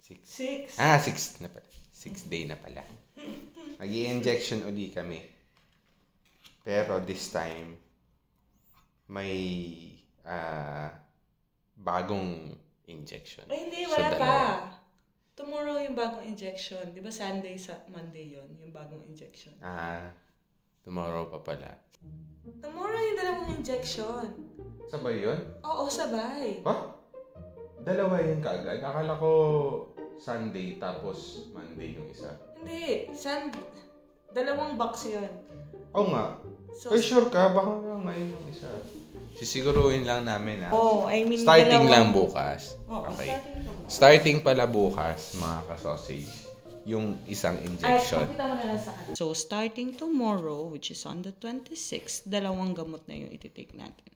6. 6 na pala. 6 day na pala. Mag-i-injection uli kami. Pero this time, may bagong injection. Ay, hindi. Wala pa. Tomorrow yung bagong injection. Di ba Sunday sa Monday yon yung bagong injection? Tomorrow pa pala. Tomorrow yung dalawang injection. Sabay yun? Oo, sabay. Dalawa yun kaagad. Akala ko Sunday tapos Monday yung isa. Hindi. Dalawang box yun. Oo nga. So, sure ka? Baka ngayon yung isa. Sisiguruhin lang namin I mean starting lang bukas. Okay. Starting pala bukas, mga ka-sausage, yung isang injection. So, starting tomorrow, which is on the 26th, dalawang gamot na yung ititake natin.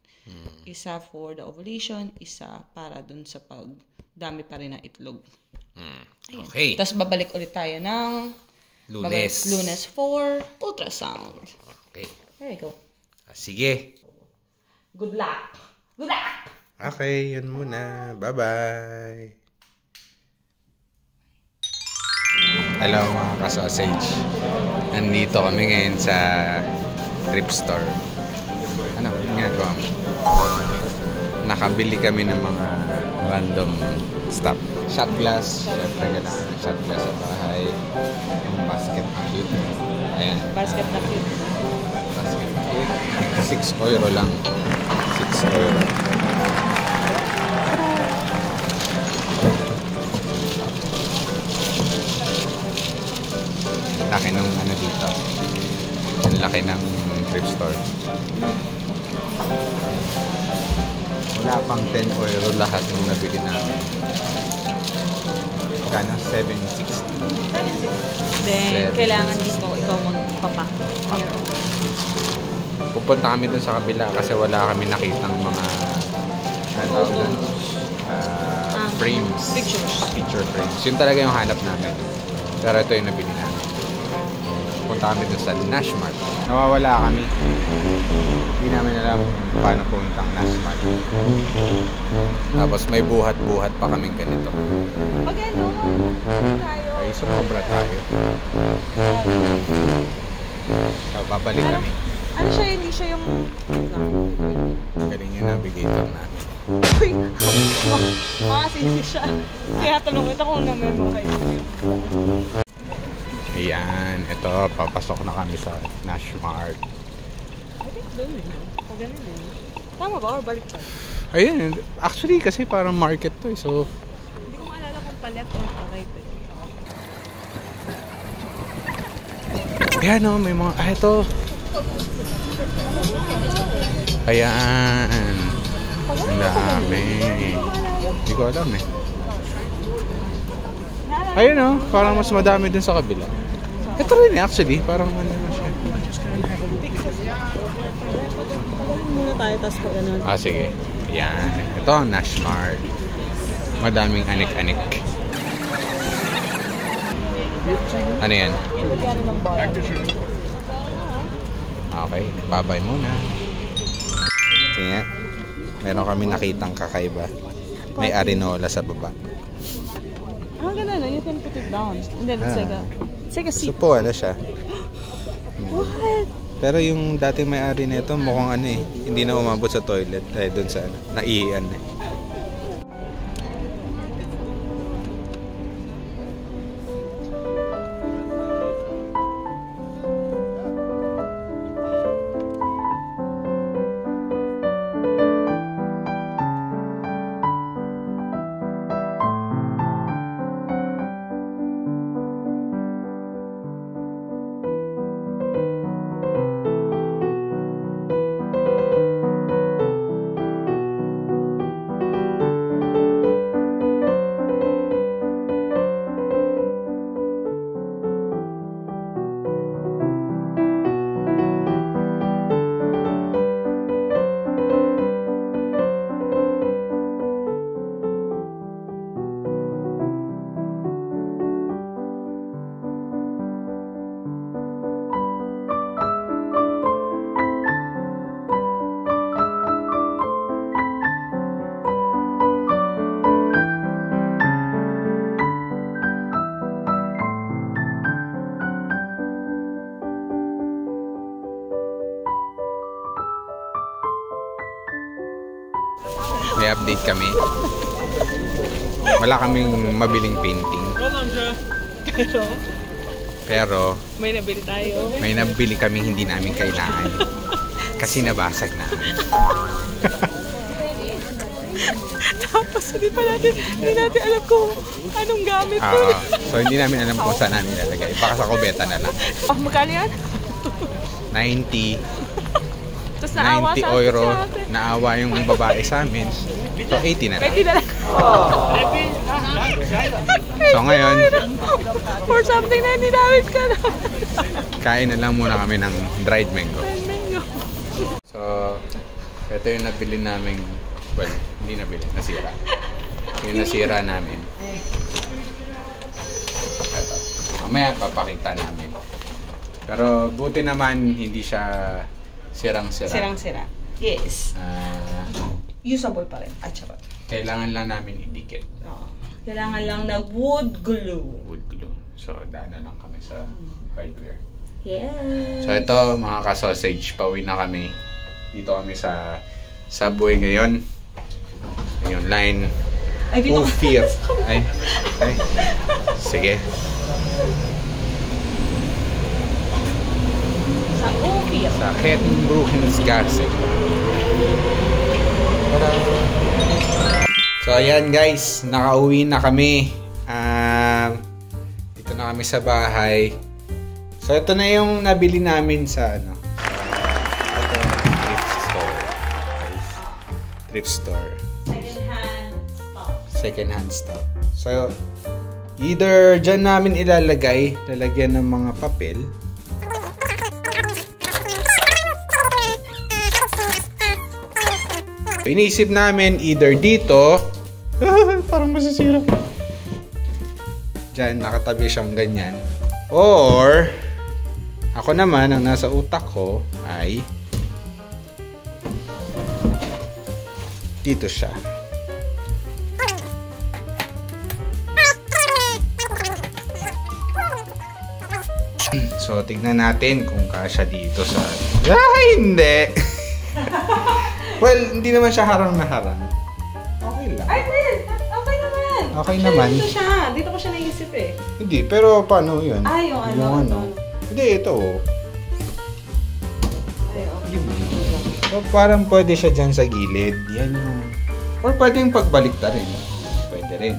Isa for the ovulation, isa para dun sa pagdami pa rin ng itlog. Okay. Tapos babalik ulit tayo ng Lunes for ultrasound. Okay. There you go. Sige. Good luck. Good luck! Okay, yun muna. Bye-bye. Hello mga ka-sausage. Nandito kami ngayon sa thrift store. Ano ginagawa mo? Nakabili kami ng mga random stuff. Shot glass. Siyempre kailangan ng shot glass sa bahay. Yung basket na cute. Ayan. Basket na cute. Basket na cute. 6 euro lang. 6 euro. Laki ng ano dito. Ang laki ng thrift store. Wala pang 10 euro lahat ng nabili namin. Kano? 760. Then, kailangan dito ikaw magpapak. Pupunta kami dun sa kabila kasi wala kami nakitang mga frames. Picture frames. Yun talaga yung hanap namin. Pero ito yung nabili namin. Punta kami dun sa Nashmart. Nawawala kami. Hindi namin alam paano puntang Nashmart. Tapos may buhat-buhat pa kaming ganito. Magano? Tayo. Ay, sumobra tayo. So, babalik kami. Ano siya? Hindi siya yung... Galing yung navigator namin. Uy! Makasisi siya. Kaya tanong ito kung na-memorize niyo. Ayan, ito, papasok na kami sa Nashmart. I think doon eh. O ganun eh. Tama ba? Or balik pa? Ayun, actually kasi parang market to eh, so... Hindi ko maalala kung pa-left or pa-right eh. Ayan o, may mga... ito. Ayan. Ang dami. Hindi ko alam eh. Ayun o, parang mas madami dun sa kabila. Ito rin eh, actually. Parang ano na siya. Muna tayo, tapos pa ganun. Sige. Ayan. Ito ang Nashmart. Madaming anik-anik. Ano yan? Okay, babay muna. Tingnan. Meron kami nakitang kakaiba. May arinola sa baba. Ganun, you can put it down. And then it's like a seat. So po, ano siya? What? Pero yung dating may-ari nito, mukhang ano eh. Hindi na umabot sa toilet. Doon sa ano, naiiyan eh. kami. Wala kaming mabiling painting. Pero may nabili tayo. May nabili kami hindi namin kailangan. Kasi nabasag na. Tapos hindi natin alam kung anong gamit ko. So hindi namin alam kung saan namin ilalagay. Baka sa kubeta na lang. Magkano yan? 90. Tapos naawa 90 euro. Naawa yung babae sa amin. So 80 na lang. 80 na lang. So ngayon, for something na hindi namin ka na. kain na lang muna kami ng dried mango. So, ito yung nabili namin. Well, hindi nabili. Nasira. Yung nasira namin. Ito. Mamaya papakita namin. Pero buti naman hindi siya sirang-sira. Sirang-sira. Yes. Usable pa rin. Charot. Kailangan lang namin idikit. Kailangan lang na wood glue. Wood glue. So, daan na lang kami sa hardware. Yes. So, ito mga ka-sausage. Pauwi na kami. Dito kami sa subway ngayon. Ayun, line. Ay, dito ka. Ay. Sige. Sa Ophir. Sa Kettenbruchensgasse. So, ayan guys. Nakauwi na kami. Dito na kami sa bahay. So, ito na yung nabili namin sa thrift store. Second-hand stock. So, either dyan namin ilalagay, lalagyan ng mga papel. Inisip namin either dito, parang masisira. Dyan, nakatabi siyang ganyan. Or, ako naman, ang nasa utak ko ay dito siya. So, tignan natin kung kasya dito sa... hindi! Well, hindi naman siya harang na harang. Okay lang. Ay, okay naman. Okay naman. Dito siya. Dito ko siya naisip eh. Hindi, pero paano yun? Yung ano. Hindi, ito. Okay. So, parang pwede siya dyan sa gilid. Yan yung... Or pwede yung pagbalik na rin. Pwede rin.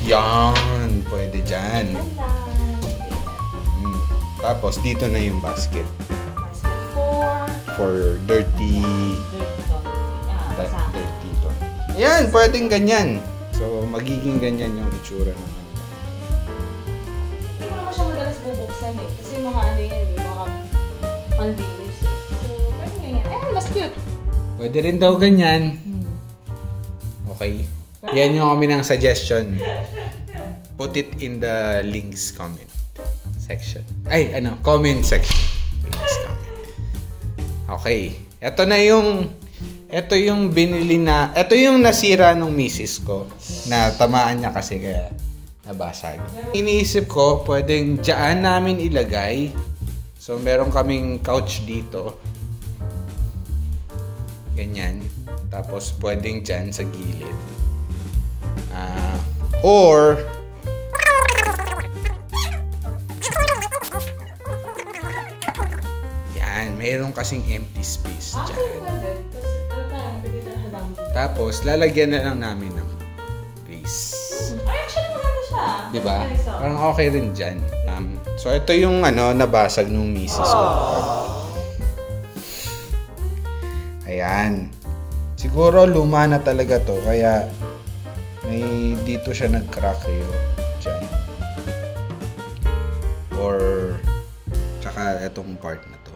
Yan. Pwede dyan. Tapos, dito na yung basket. For dirty to. Ayan, pwedeng ganyan. So, magiging ganyan yung itsura naman. Hindi ko naman siya madalas bubuksan eh. Kasi mga ano yan, mga panlinis. So, pwede ganyan. Ayan, mas cute. Pwede rin daw ganyan. Okay. Yan yung kami ng suggestion. Put it in the links comment section. Comment section. Links comment. Okay. Ito yung binili na, ito yung nasira nung misis ko. Na tamaan niya kasi kaya nabasag. Iniisip ko, pwedeng dyan namin ilagay. So, meron kaming couch dito. Ganyan. Tapos, pwedeng dyan sa gilid. Or, yan. Meron kasing empty space dyan. Tapos, lalagyan na lang namin ng base. Ay, actually maganda siya. Diba? Parang okay rin dyan. So, ito yung nabasag nung misis ko. Ayan. Siguro luma na talaga to. Kaya, may dito siya nag-crack dyan. Or, tsaka itong part na to.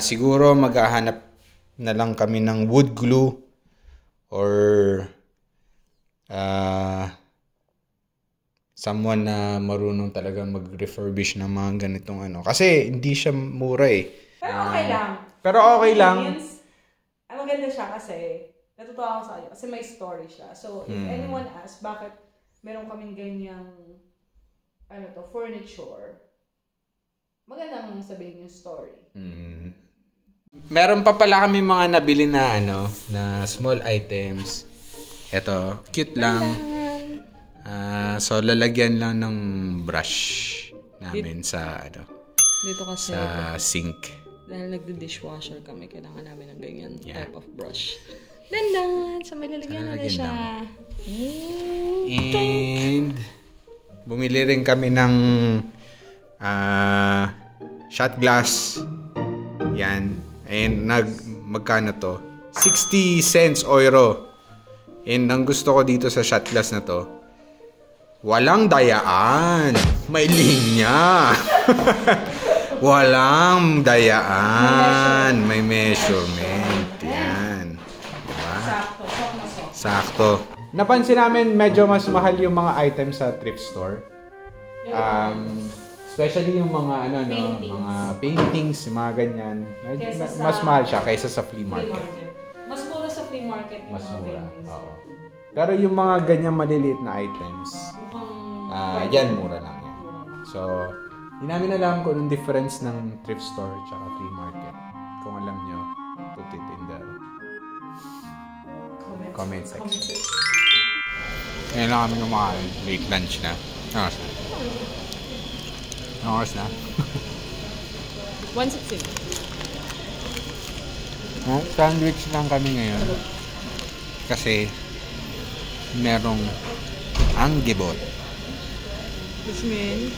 Siguro maghahanap na lang kami ng wood glue. Or someone na marunong talagang mag-refurbish ng mga ganitong Kasi hindi siya mura eh. Pero okay lang. Pero okay lang. Maganda siya kasi natutuwa ako sa kanya kasi may story siya. So, if anyone asks bakit meron kaming ganyang furniture, magandang sabihin yung story. Meron pa pala kami mga nabili na na small items. Ito, cute lang. So lalagyan lang ng brush namin sa Dito kasi sa sink. dahil nagdi-dishwasher kami, kailangan namin ng ganyan type of brush. Dandan! So may lalagyan na siya. And bumili rin kami ng shot glass. Yan. And magkano to? 60 cents euro. And ang gusto ko dito sa shot glass na to, walang dayaan. May linya. Walang dayaan. May measurement. Yan. Diba? Sakto. Napansin namin medyo mas mahal yung mga items sa thrift store. Especially yung mga mga paintings, mga ganyan. Mas mahal siya kaysa sa flea market. Mas mura sa flea market. Mas mura. Oo. Pero yung mga ganyan maliliit na items, yan mura lang yan. So, hindi namin alam kung anong difference ng thrift store at flea market. Kung alam nyo, put it in the comment section. Ngayon lang kami kumakain. Late lunch na. Anong oras na? 1:16. Sandwich lang kami ngayon. Kasi merong anggibot. Which means?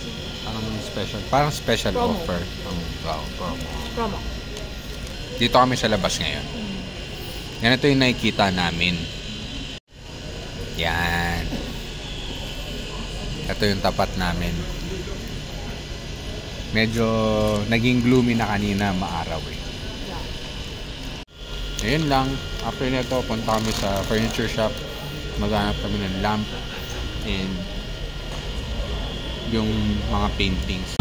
Parang special promo. offer. Promo. Dito kami sa labas ngayon. Yan ito yung nakikita namin. Yan. Ito yung tapat namin. Medyo naging gloomy na kanina, maaraw eh. Ayun lang. After nito, punta kami sa furniture shop. Maghanap kami ng lamp and yung mga paintings.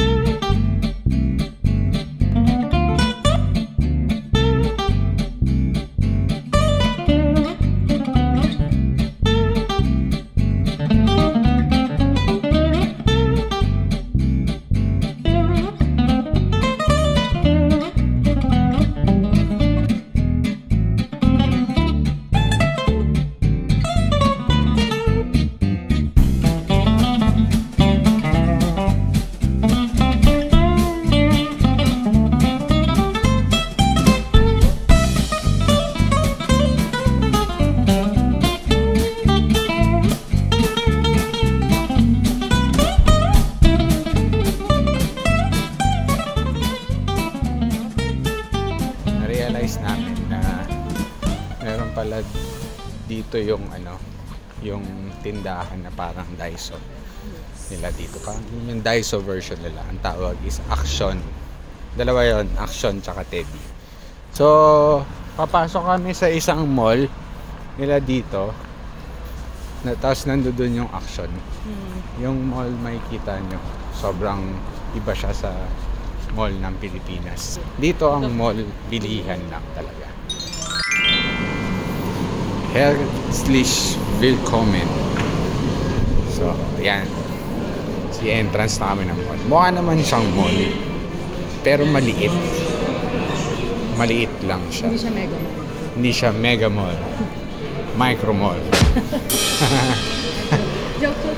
Namin na meron pala dito yung yung tindahan na parang Daiso nila dito. Yung Daiso version nila, ang tawag is Action. Dalawa yon, Action tsaka Teddy. So papasok kami sa isang mall nila dito na, tapos nandoon yung Action. Yung mall makikita nyo, sobrang iba siya sa mall ng Pilipinas. Dito ang mall, bilihan lang talaga. Herzlich willkommen. So, ayan. Si entrance na kami ng mall. Mukha naman siyang mall. Pero maliit. Maliit lang siya. Hindi siya mega mall. Hindi siya mega mall. Micro mall. Joke.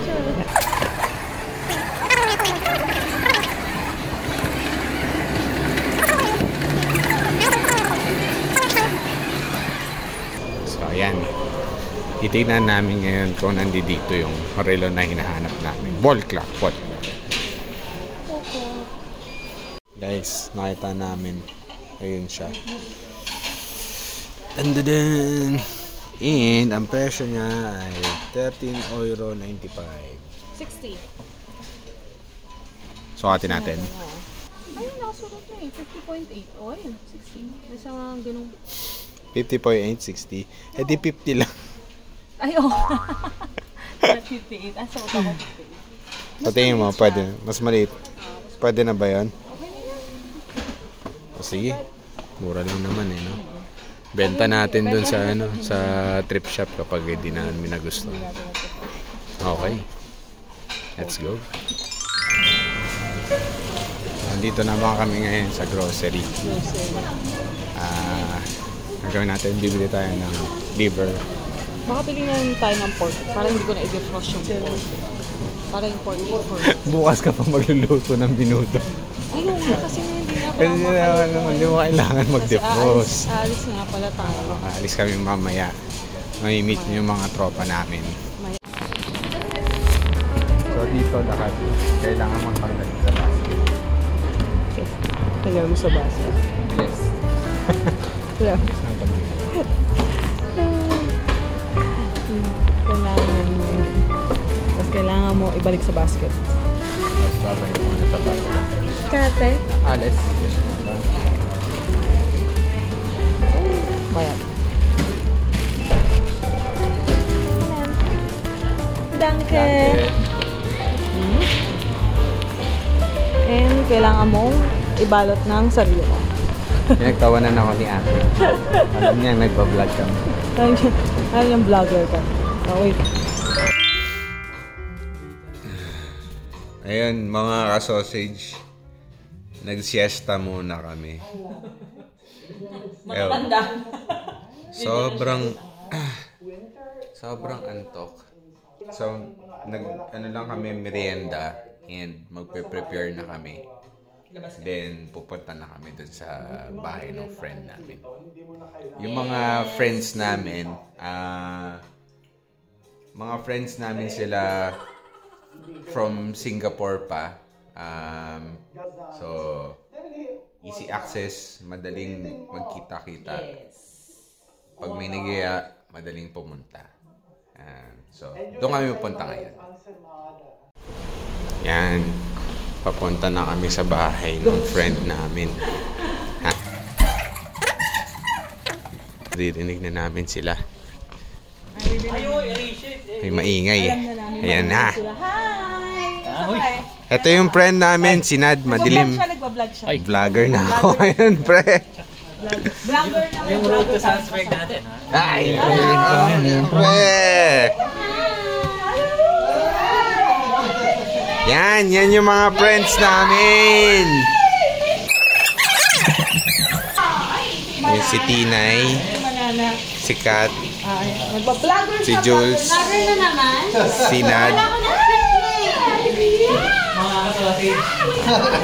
Ayan. Titignan namin ngayon kung nandito yung relo na hinahanap namin. Wall clock. Guys, nakita namin. Ayun siya. Dandadan! And ang presyo niya ay €13.95. 60. Sukatin natin. Ayun, nakasulat na eh. 50.8. O, ayun. 60. May isang ganun. 50.860. Eh di 50 lang. Ay, oh. 58. Ah, suot ako 58. Sa tingin mo, pwede. Mas maliit. Pwede na ba yun? Okay na yan. O sige. Mura lang naman eh, no? Benta natin dun sa sa thrift shop kapag hindi namin nagustuhan. Okay. Let's go. Nandito naman kami ngayon sa grocery. Gagawin natin, bibili tayo ng liver. Baka bilhin na tayo ng pork. Para hindi ko na i-defrost yung pork. Para yung pork Bukas ka pa magluluto ng minuto. Ayun nga, kasi hindi na Kasi hindi mo kailangan mag-defrost. Alis nga pala tayo. Alis kami mamaya. May meet niyo yung mga tropa namin. So dito lahat, kailangan magpagdating sa basket. Kailangan mo sa basket. Yes. Yeah. Kailangan mo ibalik sa basket. Tapos babalik mo na sa basket. Kate? Alis. Bayad. Danke. And kailangan mong ibalot ng sarili mo. Pinagtawanan ako ni ate. Alam niya, nagpa-vlog kami. Alam yung vlogger ka. Oh, wait. Ayun, mga ka-sausage. Nag-siesta muna kami. Matanda. Sobrang antok. So, ano lang kami, merienda. And magpe-prepare na kami. Then, pupunta na kami dun sa bahay ng friend namin. Yung mga friends namin, sila from Singapore pa. So, easy access, madaling magkita-kita. Pag may nagyaya, madaling pumunta. So, doon kami pupunta ngayon. Yan. Papunta na kami sa bahay ng friend namin. Ha? Dirinig na namin sila. Ay, maingay. Ayan na. Ito yung friend namin, si Nad, madilim. Ay, vlogger na ako ngayon, pre. Vlogger na. Yung road to Salzburg natin, ha? Ay, pre. Yan yung mga friends namin. Yung si Tinay, si Kat, si Jules, si Nad.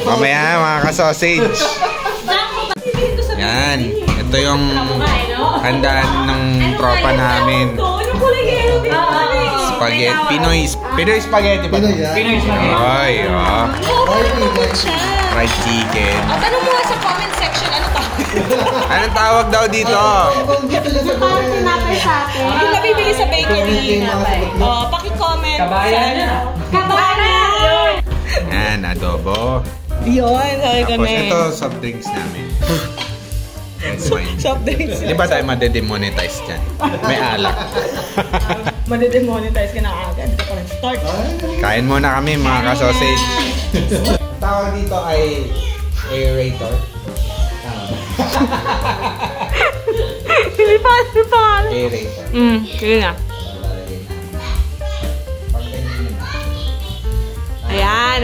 Mamaya mga ka-sausage. Yan, ito yung handaan ng tropa namin. Spaghetti, Pinoy spaghetti ba? Pinoy spaghetti. Ay, fried chicken. Tanong mo sa comment section, ano tawag? Anong tawag daw dito? Parang tinapay sa akin. Yung nabibili sa bakery. Paki-comment. Kabayan na. Kabayan! Yan, adobo. Yun, sabi ko Tapos na ito, soft drinks namin. And wine. Soft drinks. Di ba tayo madedemonetize dyan? May alak. Madedemonetize ka na agad. Ito pa lang start. Kain muna kami mga ka-sausage. Tawag dito ay aerator. Hindi pa. Aerator. Sige na. Ayan.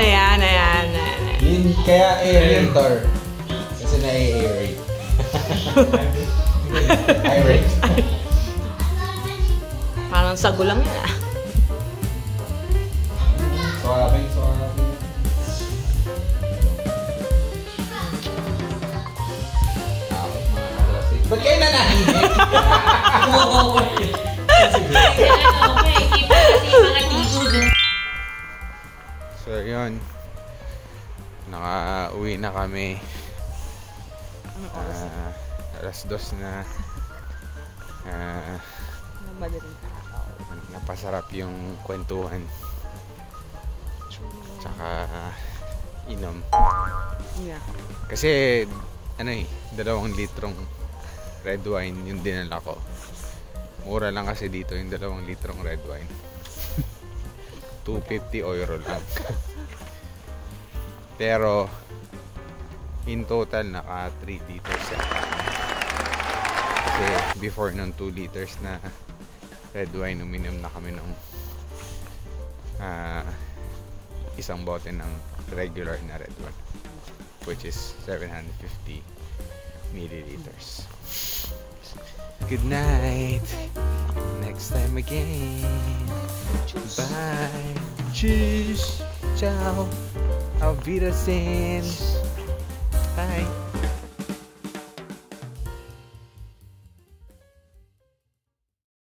Yun, kaya aerator. Kasi na-aerate. Aerate. Parang sago lang yan. Soaring. Ba't kayo nanahimik? So yun, nakauwi na kami. Alas 2 na. Napasarap yung kwentuhan. Tsaka inom. Yeah. Kasi 2 litrong red wine yung dinala ko. Mura lang kasi dito yung 2 litrong red wine. 250 euro lang. Pero in total naka 3 liters yata. Kasi before ng 2 liters na red wine, uminom na kami ng isang bote ng regular na red wine, which is 750 milliliters. Good night. Next time again. Bye. Cheers. Ciao. Auf Wiedersehen. Bye.